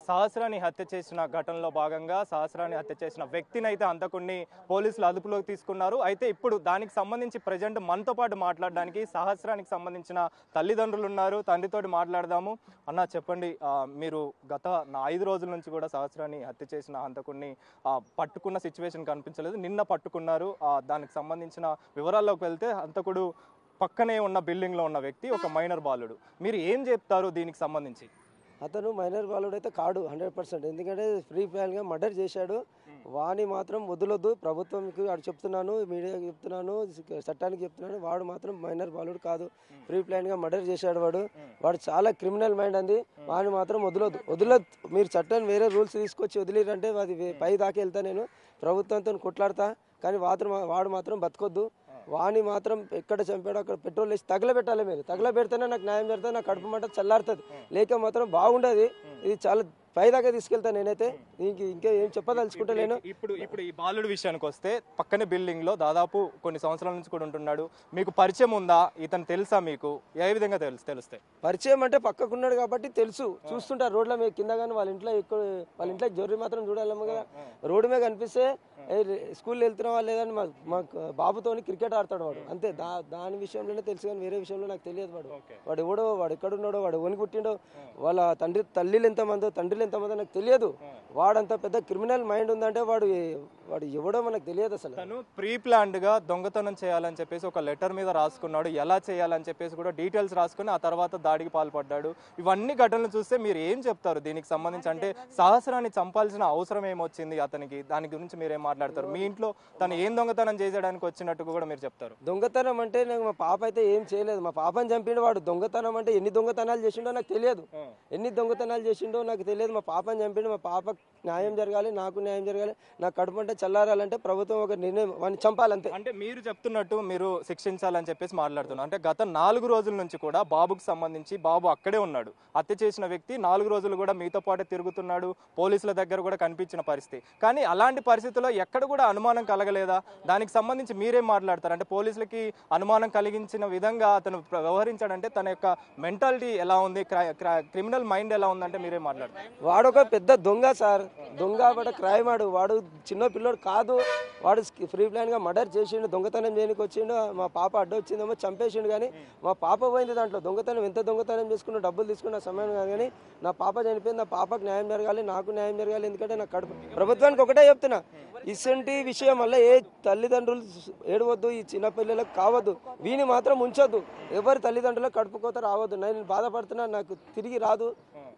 సహస్రాన్ని హత్య చేసిన ఘటనలో భాగంగా సహస్రాన్ని హత్య చేసిన వ్యక్తిని అయితే అంతకుని పోలీసులు అదుపులోకి తీసుకున్నారు. అయితే ఇప్పుడు దానికి సంబంధించి ప్రజెంట్ మనతో పాటు మాట్లాడడానికి సహస్రానికి సంబంధించిన తల్లిదండ్రులు ఉన్నారు. తండ్రితోటి మాట్లాడదాము. అన్న చెప్పండి, మీరు గత 5 రోజుల నుంచి కూడా సహస్రాన్ని హత్య చేసిన హంతకుడిని పట్టుకున్న సిచ్యువేషన్ కనిపించలేదు. నిన్న పట్టుకున్నారు. దానికి సంబంధించిన వివరాల్లోకి వెళ్తే హంతకుడు పక్కనే ఉన్న బిల్డింగ్లో ఉన్న వ్యక్తి ఒక మైనర్ బాలుడు. మీరు ఏం చెప్తారు దీనికి సంబంధించి? అతను మైనర్ బాలుడు అయితే కాడు 100%. ఎందుకంటే ఫ్రీ ప్లాన్గా మర్డర్ చేశాడు. వాడిని మాత్రం వదలొద్దు. ప్రభుత్వంకి అటు చెప్తున్నాను, మీడియాకి చెప్తున్నాను, చట్టానికి చెప్తున్నాను. వాడు మాత్రం మైనర్ బాలుడు కాదు. ఫ్రీ ప్లాన్గా మర్డర్ చేశాడు. వాడు చాలా క్రిమినల్ మైండ్ అంది. వాడిని మాత్రం వదలొద్దు. మీరు చట్టాన్ని వేరే రూల్స్ తీసుకొచ్చి వదిలేరంటే అది పై దాకా వెళ్తా. నేను ప్రభుత్వంతో కొట్లాడతా. కానీ వాడు మాత్రం బతకొద్దు. వాణి మాత్రం ఎక్కడ చంపాడో అక్కడ పెట్రోల్ వేసి తగలబెట్టాలి. మీరు తగలబెడితేనే నాకు న్యాయం జరుగుతుంది, నాకు కడుపు మంట చల్లారుతుంది. లేక మాత్రం బాగుండదు. ఇది చాలా పైదాకా తీసుకెళ్తాను నేనైతే. దీనికి ఇంకా ఏం చెప్పదలుచుకుంటలేను. ఇప్పుడు ఈ బాలుడి విషయానికి వస్తే పక్కనే బిల్డింగ్ లో దాదాపు కొన్ని సంవత్సరాల నుంచి కూడా ఉంటున్నాడు. మీకు పరిచయం ఉందా? ఇతను తెలుసా మీకు? ఏ విధంగా తెలుస్తాయి? పరిచయం అంటే పక్కకున్నాడు కాబట్టి తెలుసు. చూస్తుంటారు రోడ్ల మీద కింద. కానీ వాళ్ళ ఇంట్లో జొర్రి మాత్రం చూడాలేమో కదా. రోడ్డు మీద కనిపిస్తే స్కూల్ వెళ్తున్నావా లేదని మా బాబుతోని క్రికెట్ ఆడతాడు వాడు. అంతే. దాని విషయంలోనే తెలుసు. కానీ వేరే విషయంలో నాకు తెలియదు. వాడు ఎవడో, వాడు ఎక్కడున్నాడో, వాడు ఎవరిని పుట్టిండో, వాళ్ళ తల్లిలు ఎంతమందో, తండ్రులు ఎంతమందో నాకు తెలియదు. వాడంత పెద్ద క్రిమినల్ మైండ్ ఉందంటే వాడు ఎవడో మనకు తెలియదు అసలు. తను ప్రీ ప్లాన్డ్ గా దొంగతనం చేయాలని చెప్పేసి ఒక లెటర్ మీద రాసుకున్నాడు. ఎలా చేయాలని చెప్పేసి కూడా డీటెయిల్స్ రాసుకుని ఆ తర్వాత దాడికి పాల్పడ్డాడు. ఇవన్నీ ఘటనలు చూస్తే మీరు ఏం చెప్తారు దీనికి సంబంధించి? అంటే సహస్రాన్ని చంపాల్సిన అవసరం ఏమొచ్చింది అతనికి? దాని గురించి మీరేం మాట్లాడతారు? మీ ఇంట్లో తను ఏం దొంగతనం చేసేయడానికి వచ్చినట్టు కూడా మీరు చెప్తారు. దొంగతనం అంటే నాకు మా పాప అయితే ఏం చేయలేదు. మా పాపని చంపిండు వాడు. దొంగతనం అంటే ఎన్ని దొంగతనాలు చేసిండో నాకు తెలియదు. ఎన్ని దొంగతనాలు చేసిండో నాకు తెలియదు. మా పాపని చంపిండు. మా పాపకు న్యాయం జరగాలి, నాకు న్యాయం జరగాలి. నా కడుపు అంటే చల్లారాలంటే ప్రభుత్వం ఒక నిర్ణయం వాడిని చంపాలంతే. అంటే మీరు చెప్తున్నట్టు మీరు శిక్షించాలని చెప్పేసి మాట్లాడుతున్నారు. అంటే గత 4 రోజుల నుంచి కూడా బాబుకు సంబంధించి బాబు అక్కడే ఉన్నాడు. హత్య చేసిన వ్యక్తి 4 రోజులు కూడా మీతో పాటే తిరుగుతున్నాడు. పోలీసుల దగ్గర కూడా కనిపించిన పరిస్థితి. కానీ అలాంటి పరిస్థితుల్లో ఎక్కడ కూడా అనుమానం కలగలేదా? దానికి సంబంధించి మీరేం మాట్లాడతారు? అంటే పోలీసులకి అనుమానం కలిగించిన విధంగా అతను వ్యవహరించాడంటే తన యొక్క మెంటాలిటీ ఎలా ఉంది, క్రిమినల్ మైండ్ ఎలా ఉందంటే మీరేం మాట్లాడతారు? వాడు ఒక పెద్ద దొంగ సార్. దొంగ వాడు క్రైమ్ ఆడు. వాడు చిన్న పిల్లోడు కాదు. వాడు ఫ్రీ ప్లాన్ గా మర్డర్ చేసిండు. దొంగతనం చేయడానికి వచ్చిండు. మా పాప అడ్డొచ్చిందేమో చంపేసిండు. కానీ మా పాప పోయింది దాంట్లో. దొంగతనం ఎంత దొంగతనం చేసుకున్నా, డబ్బులు తీసుకున్న సమయం కాదు. కానీ నా పాప చనిపోయింది. నా పాపకు న్యాయం జరగాలి, నాకు న్యాయం జరగాలి. ఎందుకంటే నాకు కడుపు. ప్రభుత్వానికి ఒకటే చెప్తున్నా, ఇటువంటి విషయం వల్ల ఏ తల్లిదండ్రులు ఏడవద్దు. ఈ చిన్న పిల్లలకు కావద్దు. వీని మాత్రం ఉంచొద్దు. ఎవరి తల్లిదండ్రులకు కడుపుకోత రావద్దు. నేను బాధపడుతున్నా. నాకు తిరిగి రాదు.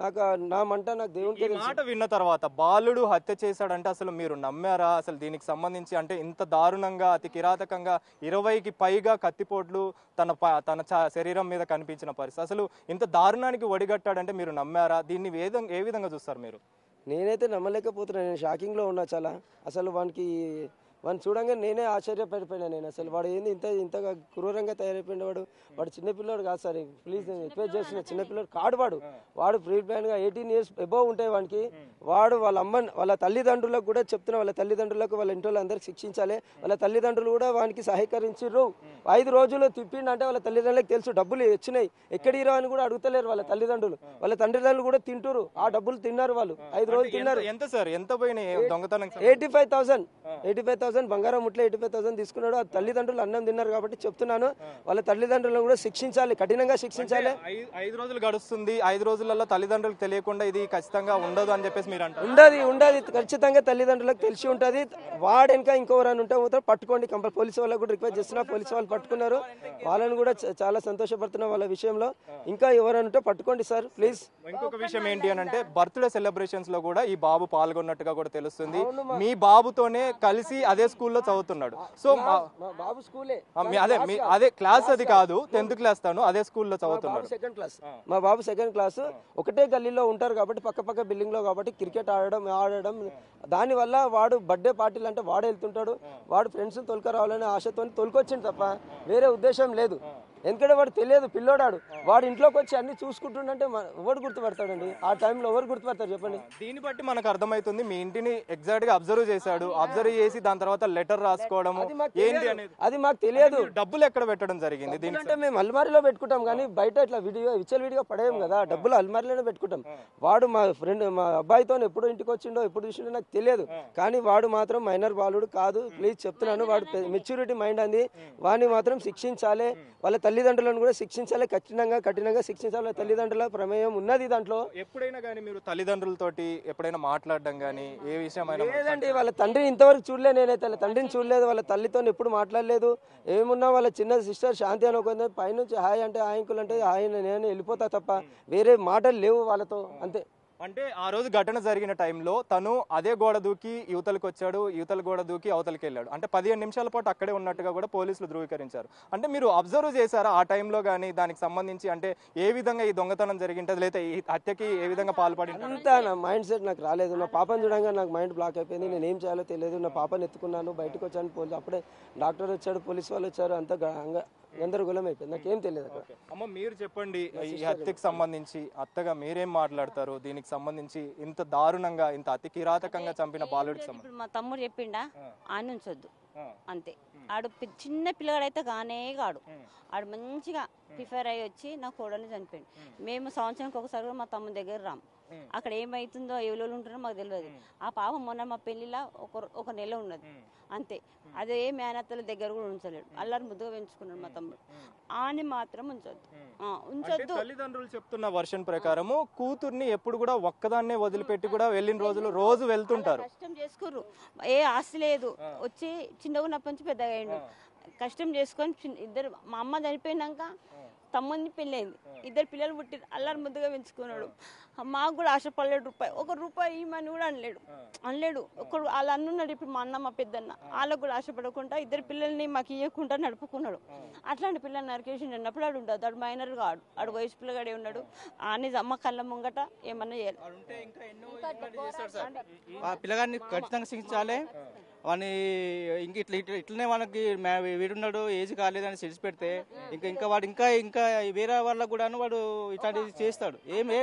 నాకు నా మంట నాకు దేవునికి మాట విన్న తర్వాత బాలుడు హత్య చేశాడంటే అసలు మీరు నమ్మారా? అసలు దీనికి సంబంధించి అంటే ఇంత దారుణంగా, అతి కిరాతకంగా 20కి పైగా కత్తిపోట్లు తన శరీరం మీద కనిపించిన పరిస్థితి, అసలు ఇంత దారుణానికి ఒడిగట్టాడంటే మీరు నమ్మారా? దీన్ని ఏ విధంగా చూస్తారు మీరు? నేనైతే నమ్మలేకపోతున్నాను. నేను షాకింగ్లో ఉన్నా చాలా. అసలు వాడిని చూడంగా నేనే ఆశ్చర్యపడిపోయినా. నేను అసలు వాడు ఏంది ఇంతగా క్రూరంగా తయారైపోయిన వాడు చిన్నపిల్లడు కాదు సార్. ప్లీజ్ నేను రిక్వెస్ట్ చేస్తున్నా, చిన్నపిల్లడు కాడు వాడు ప్రీ ప్లాన్గా 18 years అబోవ్ ఉంటాయి వానికి. వాడు వాళ్ళ తల్లిదండ్రులకు కూడా చెప్తున్నా, వాళ్ళ తల్లిదండ్రులకు వాళ్ళ ఇంట్లో అందరికి శిక్షించాలి. వాళ్ళ తల్లిదండ్రులు కూడా వానికి సహకరించారు. 5 రోజులు తిప్పిండంటే వాళ్ళ తల్లిదండ్రులకు తెలుసు డబ్బులు వచ్చినాయి. ఎక్కడిరో అని కూడా అడుగుతలేరు వాళ్ళ తల్లిదండ్రులు. వాళ్ళ తండ్రిదండ్రులు కూడా తింటారు. ఆ డబ్బులు తిన్నారు వాళ్ళు. 5 రోజులు తిన్నారు. ఎంత సార్? ఎంత పోయినాయి దొంగతనం? 85,000 బంగారం ముట్ల 85,000 తీసుకున్నాడు. ఆ తల్లిదండ్రులు అన్నం తిన్నారు కాబట్టి చెప్తున్నాను, వాళ్ళ తల్లిదండ్రులను కూడా శిక్షించాలి, కఠినంగా శిక్షించాలి. 5 రోజులు గడుస్తుంది. 5 రోజులలో తల్లిదండ్రులకు తెలియకుండా ఇది ఖచ్చితంగా ఉండదు అని చెప్పేసి మీరు అంటారు? ఉండదు ఖచ్చితంగా తల్లిదండ్రులకు తెలిసి ఉంటుంది. వాడెనక ఇంకోవరని ఉంటే పట్టుకోండి. పోలీసు వాళ్ళకు కూడా రిక్వెస్ట్ చేస్తున్నా. పోలీసు వాళ్ళు పట్టుకున్నారు. వాళ్ళని కూడా చాలా సంతోషపడుతున్నా వాళ్ళ విషయంలో. ఇంకా ఎవరైనా ఉంటే పట్టుకోండి సార్ ప్లీజ్. ఇంకొక విషయం ఏంటి అని అంటే బర్త్డే సెలబ్రేషన్స్ లో కూడా ఈ బాబు పాల్గొన్నట్టుగా కూడా తెలుస్తుంది. మీ బాబుతోనే కలిసి అదే స్కూల్లో చదువుతున్నాడు. సో బాబు స్కూలే అదే క్లాస్, అది కాదు 10th క్లాస్, తాను అదే స్కూల్లో చదువుతున్నాడు. Second class. మా బాబు సెకండ్ క్లాస్. ఒకటే గల్లీలో ఉంటారు కాబట్టి పక్క బిల్డింగ్ లో కాబట్టి క్రికెట్ ఆడడం దానివల్ల వాడు బర్త్డే పార్టీలు అంటే వాడు వెళ్తుంటాడు. వాడు ఫ్రెండ్స్ తొలక రావాలనే ఆశతో తొలకొచ్చింది తప్ప వేరే ఉద్దేశం లేదు. ఎందుకంటే వాడు తెలియదు పిల్లోడాడు, వాడు ఇంట్లోకి వచ్చి అన్ని చూసుకుంటుండంటే ఎవరు గుర్తుపడతాడండి? ఆ టైంలో ఎవరు గుర్తుపడతారు చెప్పండి? దీన్ని బట్టి మనకు అర్థమవుతుంది మీ ఇంటిని ఎగ్జాక్ట్ గా అబ్జర్వ్ చేశాడు, అబ్జర్వ్ చేసి దాని తర్వాత లెటర్ రాసుకోవడము ఏంటి అనేది. అది మాకు తెలియదు. డబ్బులు ఎక్కడ పెట్టడం జరిగింది దీనికి? అంటే మేము అల్మారీలో పెట్టుకుంటాం కానీ బయట ఇట్లా విచ్చల పడేయం కదా, డబ్బులు అల్మారీలోనే పెట్టుకుంటాం. వాడు మా ఫ్రెండ్ మా అబ్బాయితో ఎప్పుడు ఇంటికి వచ్చిండో ఎప్పుడు చూసిండో నాకు తెలియదు, కానీ వాడు మాత్రం మైనర్ బాలుడు కాదు. ప్లీజ్ చెప్తున్నాను, వాడు మెచ్యూరిటీ మైండ్ అంది. వాడిని మాత్రం శిక్షించాలి, వాళ్ళ తల్లిదండ్రులను కూడా శిక్షించాలి, కఠినంగా శిక్షించాలి. తల్లిదండ్రుల ప్రమేయం ఉన్నది దాంట్లో. ఎప్పుడైనా కానీ మీరు తల్లిదండ్రులతోటి ఎప్పుడైనా మాట్లాడడం కానీ ఏ విషయమైనా? లేదండి, వాళ్ళ తండ్రిని ఇంతవరకు చూడలే, నేనైతే తండ్రిని చూడలేదు, వాళ్ళ తల్లితో ఎప్పుడు మాట్లాడలేదు. ఏమున్నా వాళ్ళ చిన్న సిస్టర్ శాంతి అనుకుంది, పైనుంచి హాయ్ అంటే హాయ్ అంకుల్ అంటే హాయ్ నేను వెళ్ళిపోతా తప్ప వేరే మాటలు లేవు వాళ్ళతో, అంతే. అంటే ఆ రోజు ఘటన జరిగిన టైంలో తను అదే గోడ దూకి యువతలకు వచ్చాడు, యువతల గోడ దూకి అవతలకి వెళ్ళాడు. అంటే 15 నిమిషాల పాటు అక్కడే ఉన్నట్టుగా కూడా పోలీసులు ధృవీకరించారు. అంటే మీరు అబ్జర్వ్ చేశారా ఆ టైంలో కానీ దానికి సంబంధించి? అంటే ఏ విధంగా ఈ దొంగతనం జరిగింటుంది, లేదా ఈ హత్యకి ఏ విధంగా పాల్పడి? అంతా నా మైండ్ సెట్ నాకు రాలేదు. నా పాపను చూడంగా నాకు మైండ్ బ్లాక్ అయిపోయింది. నేను ఏం చేయాలో తెలియదు. నా పాపను ఎత్తుకున్నాను, బయటకు వచ్చాను. అప్పుడే డాక్టర్ వచ్చాడు, పోలీసు వాళ్ళు వచ్చారు, అంతా గందరగోళం అయిపోయింది. నాకేం తెలియదు అక్కడ. అమ్మ మీరు చెప్పండి, ఈ హత్యకి సంబంధించి అత్తగా మీరేం మాట్లాడతారు? దీనికి సంబంధించి ఇంత దారుణంగా ఇంత అతి కిరాతకంగా చంపిన బాలుడికి సంబంధించి? ఇప్పుడు మా తమ్ముడు చెప్పిండా ఆయన ఉంచొద్దు అంతే. ఆడు చిన్న పిల్లగాడైతే కాడు, ఆడు మంచిగా ప్రిఫర్ అయ్యి వచ్చి నా కోడల్ని చనిపోయింది. మేము సంవత్సరానికి ఒకసారి మా తమ్ముడి దగ్గర రాము, అక్కడ ఏమైతుందో ఎవరు ఉంటారో మాకు తెలియదు. ఆ పాప మొన్న మా పెళ్లిలా ఒక నెల ఉన్నది అంతే. అదే మేనత్తల దగ్గర కూడా ఉంచలేడు, అల్లరి ముద్దుగా పెంచుకున్నాడు మా తమ్ముడు. ఆని మాత్రం ఉంచొద్దు. తల్లిదండ్రులు చెప్తున్న వర్షన్ ప్రకారము కూతుర్ని ఎప్పుడు కూడా ఒక్కదాన్నే వదిలిపెట్టి కూడా వెళ్ళిన రోజు వెళ్తుంటారు. కష్టం చేసుకుర్రు, ఏ ఆస్తి లేదు, వచ్చి చిన్నగా ఉన్నప్పటి నుంచి పెద్దగా అయ్యిండు. కష్టం చేసుకొని ఇద్దరు, మా అమ్మ చనిపోయినాక తమ్ముడిని పెళ్ళైంది, ఇద్దరు పిల్లలు పుట్టి అల్లరి ముద్దుగా పెంచుకున్నాడు. మాకు కూడా ఆశపడలేడు, రూపాయి ఇవ్వమని కూడా అనలేడు. ఒకడు వాళ్ళ అన్నున్నాడు, ఇప్పుడు మా అన్న మా పెద్దన్న, వాళ్ళకు కూడా ఆశపడకుండా ఇద్దరు పిల్లల్ని మాకు ఇవ్వకుండా నడుపుకున్నాడు. అట్లాంటి పిల్లల్ని నరికేసి అన్నప్పుడు ఆడు ఉండదు, ఆడు మైనర్ కాడు, ఆడు వయసు పిల్లగాడే ఉన్నాడు. అని అమ్మ కళ్ళ ముంగట ఏమన్నా చేయాలి. పిల్లగాడిని ఖచ్చితంగా శిక్షించాలి. వాడిని ఇంక ఇట్లనే మనకి వీడున్నాడు, ఏజ్ కాలేదని తెలిసి పెడితే ఇంకా వాడు ఇంకా వేరే వాళ్ళకు కూడాను వాడు ఇట్లాంటివి చేస్తాడు.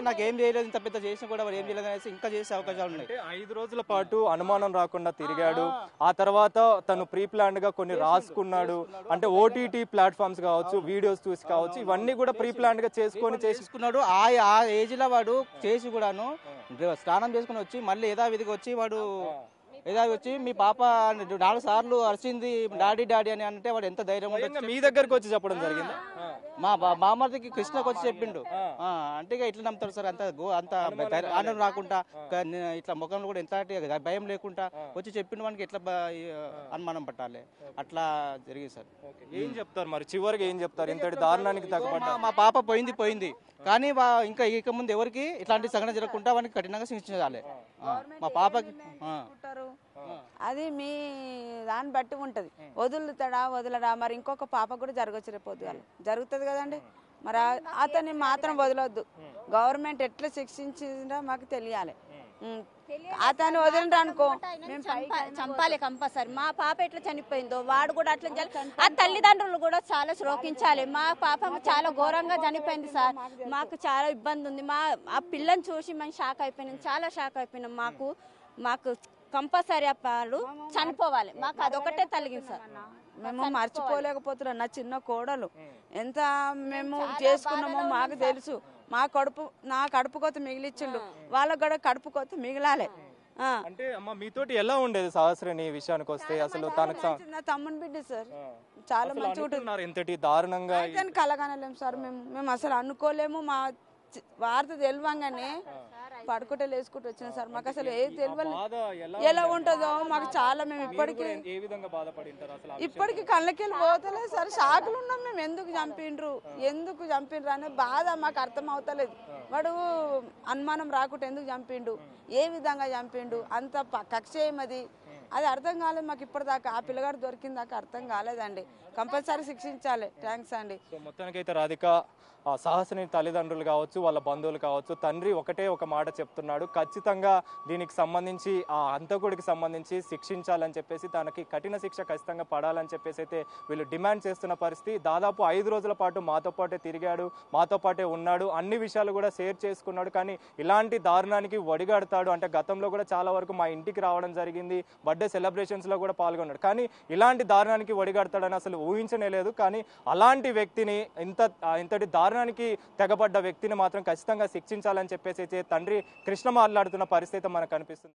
నాకేం చేయలేదు, ఇంత పెద్ద చేసినా కూడా వాడు ఏం చేయలేదు అనేసి ఇంకా చేసే అవకాశాలు ఉన్నాయి. 5 రోజుల పాటు అనుమానం రాకుండా తిరిగాడు. ఆ తర్వాత తను ప్రీ ప్లాన్డ్ గా కొన్ని రాసుకున్నాడు. అంటే ఓటీటీ ప్లాట్ఫామ్స్ కావచ్చు, వీడియోస్ చూసి కావచ్చు, ఇవన్నీ కూడా ప్రీ ప్లాన్డ్ గా చేసుకున్నాడు. ఆ ఏజ్ లో వాడు చేసి కూడాను స్నానం చేసుకుని వచ్చి మళ్ళీ యథావిధిగా వచ్చి వాడు మీ పాప 4 సార్లు అరిచింది డాడీ అని అంటే వాడు ఎంత ధైర్యం ఉంటుంది. మీ దగ్గరకు వచ్చి చెప్పడం జరిగింది. మా బామర్దికి కృష్ణకు వచ్చి చెప్పిండు. అంటే ఇట్లా నమ్ముతారు సార్, అంత ఆనందం రాకుండా ఇట్లా ముఖంలో కూడా ఎంత భయం లేకుండా వచ్చి చెప్పిండు. వానికి ఎట్లా అనుమానం పట్టాలి, అట్లా జరిగింది సార్. ఏం చెప్తారు మరి చివరికి, ఏం చెప్తారు ఇంతటి దారుణానికి తగ్గబడ్డా? మా పాప పోయింది కానీ ఇక ముందు ఎవరికి ఇట్లాంటి సంఘటన జరగకుండా వానికి కఠినంగా శిక్షించాలి. మా పాపకి అది మీ దాన్ని బట్టి ఉంటది, వదలడా మరి ఇంకొక పాప కూడా జరగచ్చు, రేపు పొద్దుగాల జరుగుతుంది కదండి. మరి అతన్ని మాత్రం వదలొద్దు. గవర్నమెంట్ ఎట్లా శిక్షించిందో మాకు తెలియాలి. అతను వదిలిండ్రు అనుకో చంపాలి కంపల్సరీ. మా పాప ఎట్లా చనిపోయిందో వాడు కూడా అట్లా ఆ తల్లిదండ్రులు కూడా చాలా శ్రోకించాలి. మా పాప చాలా ఘోరంగా చనిపోయింది సార్, మాకు చాలా ఇబ్బంది ఉంది. ఆ పిల్లని చూసి మేము షాక్ అయిపోయినాం, చాలా షాక్ అయిపోయినాం. మాకు కంపల్సరీ అప్పుడు చనిపోవాలి, మాకు అదొకటే తలిగింది సార్. మేము మర్చిపోలేకపోతున్నాం. నా చిన్న కోడలు ఎంత మేము చేసుకున్నామో మాకు తెలుసు. నా కడుపు కోత మిగిలిచ్చిండు, వాళ్ళకు కూడా కడుపు కోత మిగిలాలి. అంటే అమ్మ మీతోటి ఎలా ఉండేది సహస్రని విషయానికి వస్తే? అసలు నా తమ్ముని బిడ్డ సార్, చాలా మంచిగా ఉంటుంది. ఎంతటి దారుణంగా కలగనలేము సార్, మేము అసలు అనుకోలేము. మా వార్త తెలియంగానే పడుకుంటే లేసుకుంటూ వచ్చిన సార్, మాకు అసలు ఏది తెలియదు ఎలా ఉంటుందో మాకు చాలా. మేము ఇప్పటికి కళ్ళకెళ్ళి పోతలేదు సార్, షాకులు ఉన్నాం మేము. ఎందుకు చంపిండ్రు అనే బాధ మాకు అర్థం అవుతలేదు. వాడు అనుమానం రాకుండా ఎందుకు చంపిండు, ఏ విధంగా చంపిండు, అంత కక్ష ఏమది అది అర్థం కాలేదు మాకు ఇప్పటిదాకా. ఆ పిల్లగాడు దొరికిన దాకా అర్థం కాలేదండి. కంపల్సరీ శిక్షించాలి. థ్యాంక్స్ అండి. సో మొత్తానికైతే రాధిక సహస్రని తల్లిదండ్రులు కావచ్చు, వాళ్ళ బంధువులు కావచ్చు, తండ్రి ఒకటే ఒక మాట చెప్తున్నాడు, ఖచ్చితంగా దీనికి సంబంధించి ఆ హంతకుడికి సంబంధించి శిక్షించాలని చెప్పేసి, తనకి కఠిన శిక్ష ఖచ్చితంగా పడాలని చెప్పేసి అయితే వీళ్ళు డిమాండ్ చేస్తున్న పరిస్థితి. దాదాపు 5 రోజుల పాటు మాతో పాటే తిరిగాడు, మాతో పాటే ఉన్నాడు, అన్ని విషయాలు కూడా షేర్ చేసుకున్నాడు. కానీ ఇలాంటి దారుణానికి ఒడిగడతాడు అంటే, గతంలో కూడా చాలా వరకు మా ఇంటికి రావడం జరిగింది, బర్త్డే సెలబ్రేషన్స్లో కూడా పాల్గొన్నాడు, కానీ ఇలాంటి దారుణానికి ఒడిగడతాడని అసలు ఊహించనే లేదు. కానీ అలాంటి వ్యక్తిని ఇంతటి దారుణానికి తెగబడ్డ వ్యక్తిని మాత్రం ఖచ్చితంగా శిక్షించాలని చెప్పేసి తండ్రి కృష్ణ మాట్లాడుతున్న పరిస్థితి మనకు కనిపిస్తుంది.